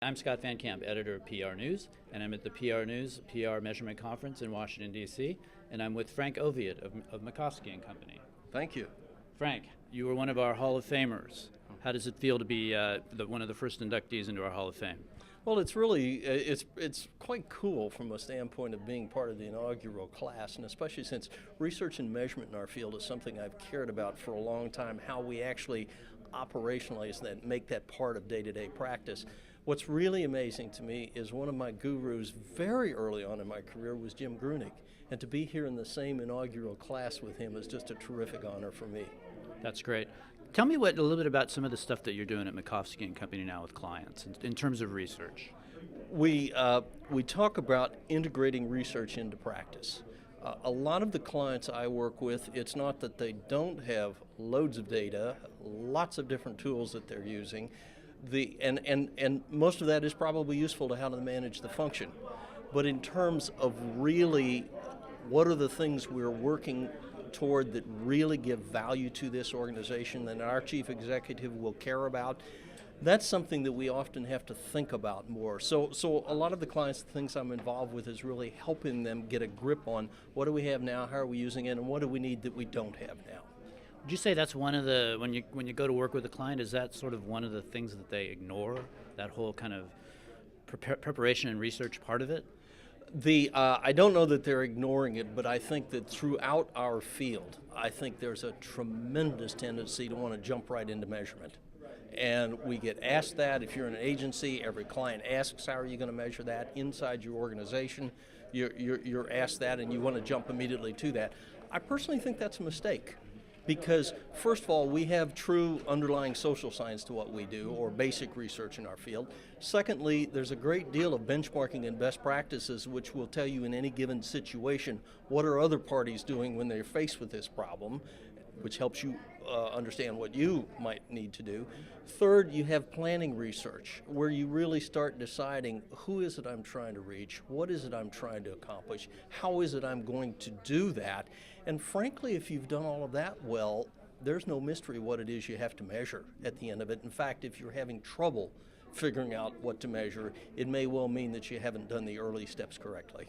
I'm Scott Van Camp, editor of PR News, and I'm at the PR News PR Measurement Conference in Washington, D.C., and I'm with Frank Ovaitt of Makovsky Company. Thank you. Frank, you were one of our Hall of Famers. How does it feel to be one of the first inductees into our Hall of Fame? Well, it's really, it's quite cool from a standpoint of being part of the inaugural class, and especially since research and measurement in our field is something I've cared about for a long time, how we actually operationalize that, make that part of day-to-day practice. What's really amazing to me is one of my gurus very early on in my career was Jim Grunig, and to be here in the same inaugural class with him is just a terrific honor for me. That's great. Tell me a little bit about some of the stuff that you're doing at Makovsky Company now with clients in terms of research. We talk about integrating research into practice. A lot of the clients I work with, it's not that they don't have loads of data, lots of different tools that they're using, and most of that is probably useful to how to manage the function. But in terms of really what are the things we're working toward that really give value to this organization and our chief executive will care about, that's something that we often have to think about more. So a lot of the clients, the things I'm involved with is really helping them get a grip on what do we have now, how are we using it, and what do we need that we don't have now. Would you say that's one of the, when you go to work with a client, is that sort of one of the things that they ignore, that whole kind of preparation and research part of it? I don't know that they're ignoring it, but I think that throughout our field, I think there's a tremendous tendency to want to jump right into measurement. And we get asked that. If you're in an agency, every client asks, how are you going to measure that? Inside your organization, you're asked that and you want to jump immediately to that. I personally think that's a mistake. Because, first of all, we have true underlying social science to what we do, or basic research in our field. Secondly, there's a great deal of benchmarking and best practices which will tell you in any given situation what are other parties doing when they're faced with this problem, which helps you understand what you might need to do. Third, you have planning research, where you really start deciding who is it I'm trying to reach, what is it I'm trying to accomplish, how is it I'm going to do that. And frankly, if you've done all of that well, there's no mystery what it is you have to measure at the end of it. In fact, if you're having trouble figuring out what to measure, it may well mean that you haven't done the early steps correctly.